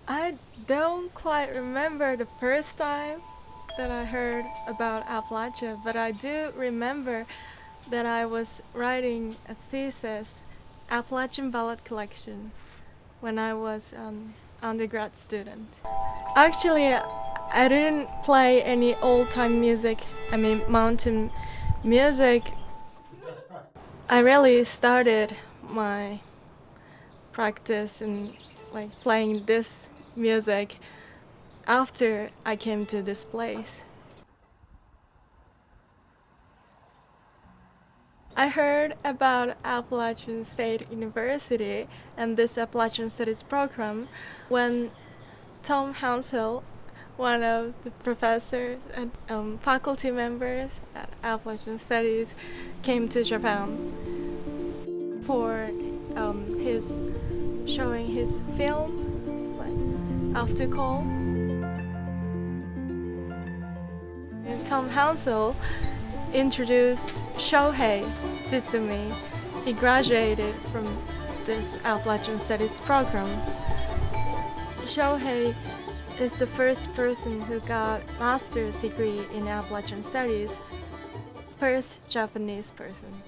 I don't quite remember the first time that I heard about Appalachia, but I do remember that I was writing a thesis, Appalachian Ballad Collection, when I was an undergrad student. Actually, I didn't play any old-time music, mountain music. I really started my practice in like playing this music after I came to this place. I heard about Appalachian State University and this Appalachian Studies program when Tom Hansel, one of the professors and faculty members at Appalachian Studies, came to Japan for his showing his film, like After Call. And Tom Hansel introduced Shohei to me. He graduated from this Appalachian Studies program. Shohei is the first person who got master's degree in Appalachian Studies, first Japanese person.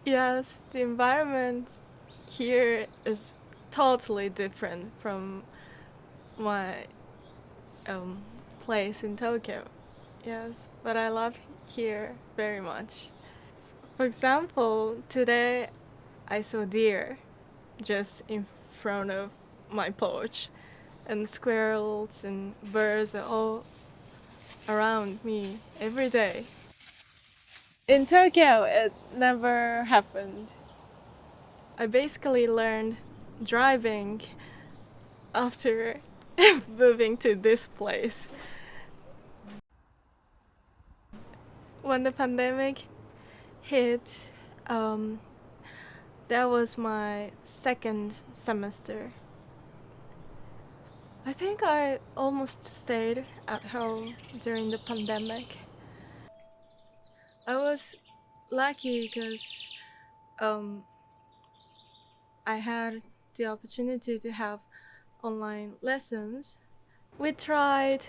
Yes, the environment here is totally different from my place in Tokyo. Yes, but I love here very much. For example, today I saw deer just in front of my porch, and squirrels and birds are all around me every day. In Tokyo, it never happened. I basically learned driving after moving to this place. When the pandemic hit, that was my second semester. I think I almost stayed at home during the pandemic. I was lucky because I had the opportunity to have online lessons. We tried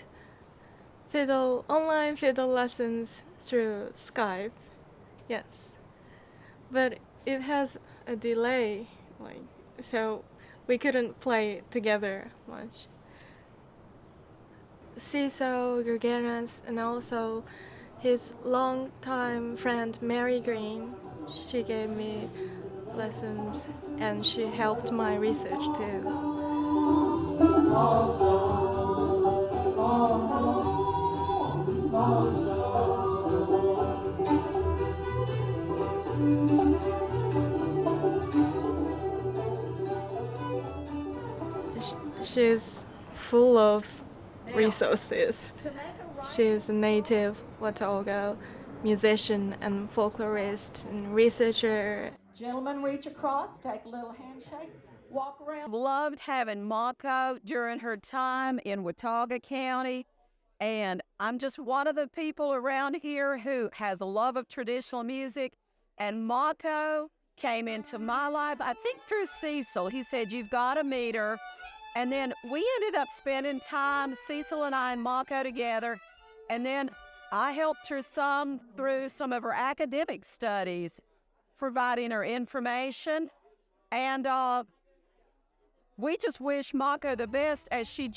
online fiddle lessons through Skype, yes, but it has a delay, so we couldn't play together much. Cecil Gurganus and also his longtime friend Mary Green, she gave me lessons and she helped my research too. She's full of resources. She's a native Watauga musician and folklorist and researcher. Gentlemen, reach across, take a little handshake, walk around. Loved having Maako during her time in Watauga County. And I'm just one of the people around here who has a love of traditional music. And Maako came into my life, I think through Cecil. He said, "You've got to meet her." And then we ended up spending time, Cecil and I and Maako together. And then I helped her some through some of her academic studies, providing her information. And we just wish Maako the best as she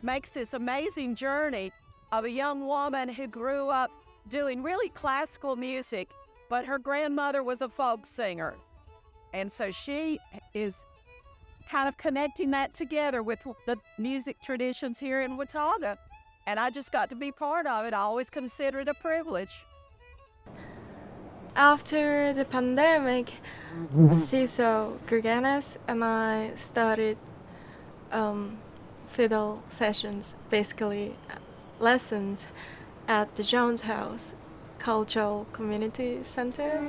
makes this amazing journey of a young woman who grew up doing really classical music, but her grandmother was a folk singer. And so she is kind of connecting that together with the music traditions here in Watauga. And I just got to be part of it. I always consider it a privilege. After the pandemic, Cecil Gurganus and I started fiddle sessions, basically lessons at the Jones House Cultural Community Center.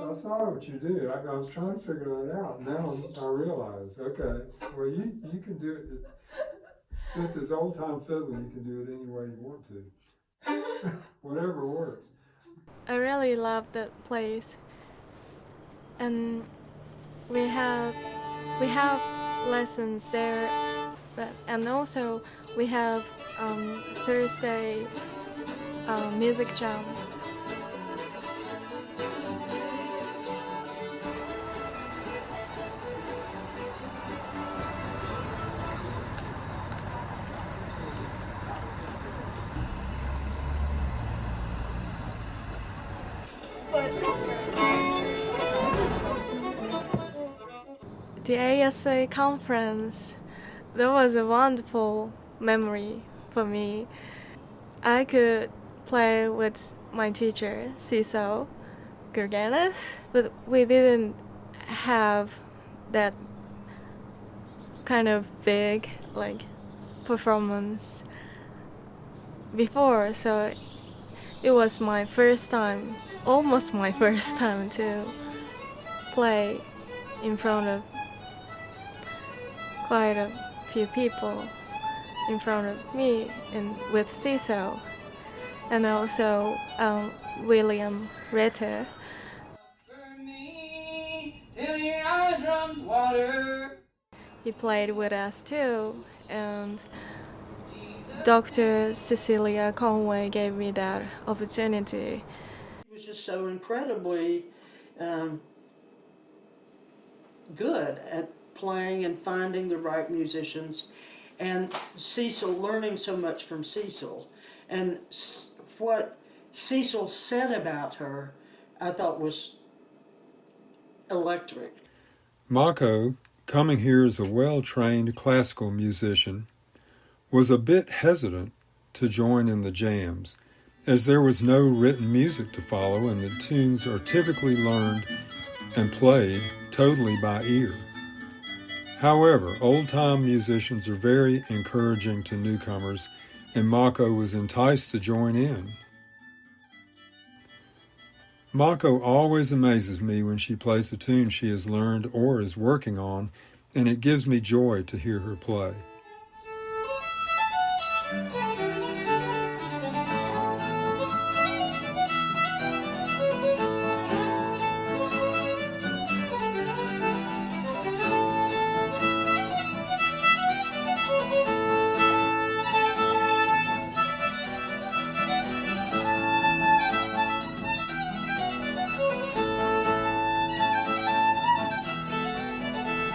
I saw what you did. I was trying to figure that out. Now I realize, okay, well, you can do it. Since it's old-time fiddling, you can do it any way you want to. Whatever works. I really love that place, and we have lessons there, and also we have Thursday music jams. The ASA conference, that was a wonderful memory for me. I could play with my teacher, Cecil Gurganus, but we didn't have that kind of big performance before, so it was my first time, almost my first time to play in front of quite a few people, in front of me and with Cecil, and also William Ritter. He played with us too, and Dr. Cecilia Conway gave me that opportunity. He was just so incredibly good at playing and finding the right musicians, and Cecil, learning so much from Cecil, and what Cecil said about her I thought was electric. Maako, coming here as a well-trained classical musician, was a bit hesitant to join in the jams, as there was no written music to follow and the tunes are typically learned and played totally by ear. However, old-time musicians are very encouraging to newcomers, and Maako was enticed to join in. Maako always amazes me when she plays a tune she has learned or is working on, and it gives me joy to hear her play.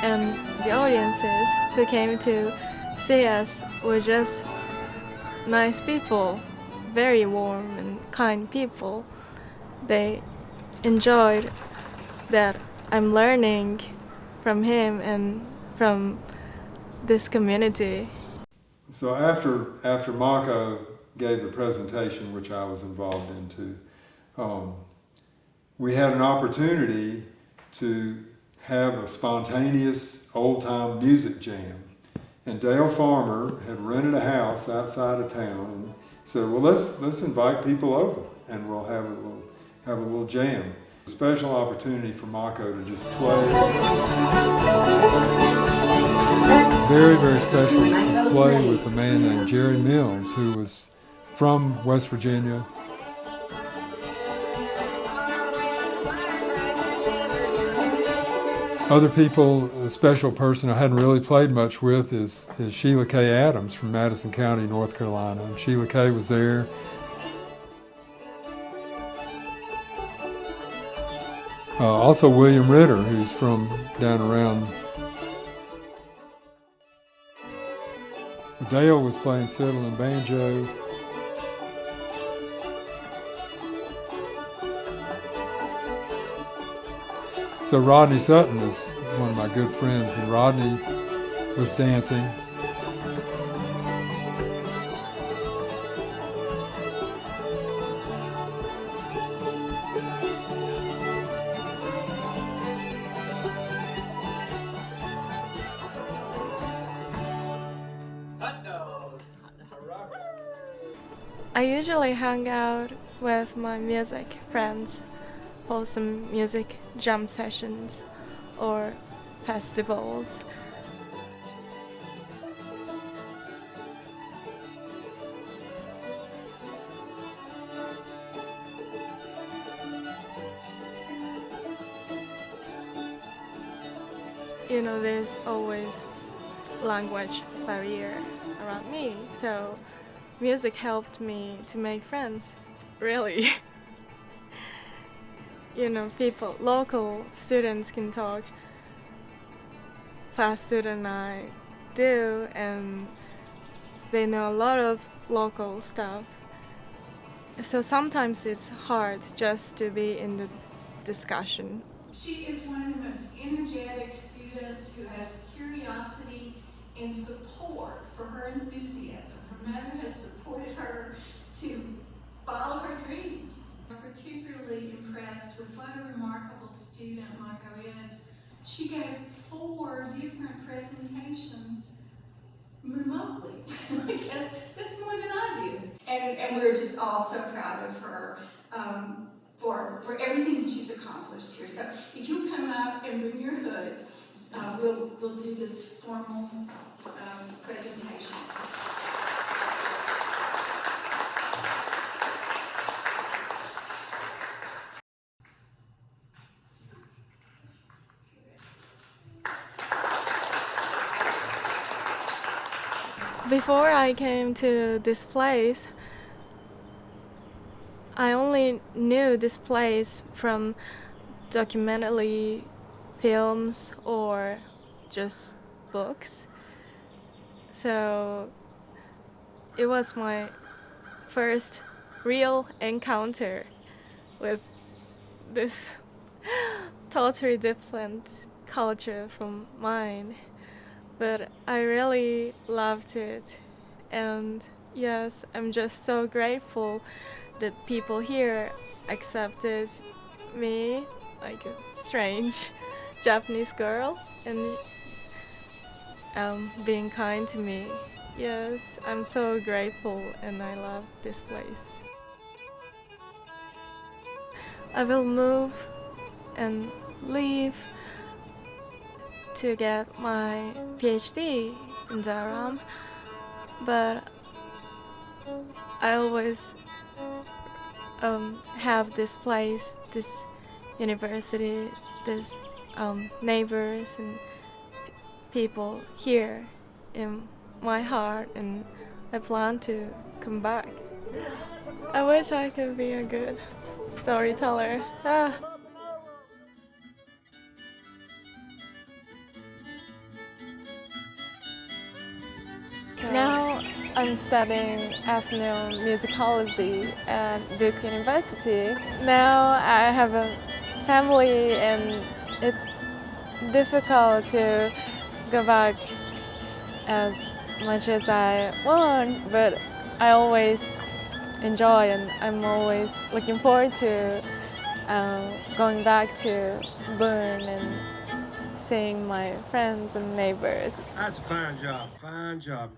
And the audiences who came to see us were just nice people, very warm and kind people. They enjoyed that I'm learning from him and from this community. So after Maako gave the presentation, which I was involved in too, we had an opportunity to have a spontaneous old-time music jam. And Dale Farmer had rented a house outside of town and said, well, let's invite people over and we'll have a little jam. A special opportunity for Maako to just play. Very, very special to play with a man named Jerry Mills, who was from West Virginia. Other people, a special person I hadn't really played much with is Sheila K. Adams from Madison County, North Carolina. And Sheila K. was there. Also William Ritter, who's from down around. Dale was playing fiddle and banjo. So Rodney Sutton is one of my good friends, and Rodney was dancing. I usually hang out with my music friends for some music jam sessions or festivals. You know, there's always language barrier around me, so music helped me to make friends, really. You know, local students can talk faster than I do, and they know a lot of local stuff. So sometimes it's hard just to be in the discussion. She is one of the most energetic students who has curiosity and support for her enthusiasm. Her mother has supported her to follow her dreams. I was particularly impressed with what a remarkable student Maako is. She gave 4 different presentations remotely. Because that's more than I did. And we're just all so proud of her for everything that she's accomplished here. So if you'll come up and bring your hood, we'll do this formal presentation. Before I came to this place, I only knew this place from documentary films or just books. So it was my first real encounter with this totally different culture from mine. But I really loved it, and yes, I'm just so grateful that people here accepted me, like a strange Japanese girl, and being kind to me. Yes, I'm so grateful, and I love this place. I will move and leave to get my PhD in Durham, but I always have this place, this university, this neighbors and people here in my heart, and I plan to come back. I wish I could be a good storyteller. Now I'm studying ethnomusicology at Duke University. Now I have a family, and it's difficult to go back as much as I want, but I always enjoy, and I'm always looking forward to going back to Boone and seeing my friends and neighbors. That's a fine job, fine job.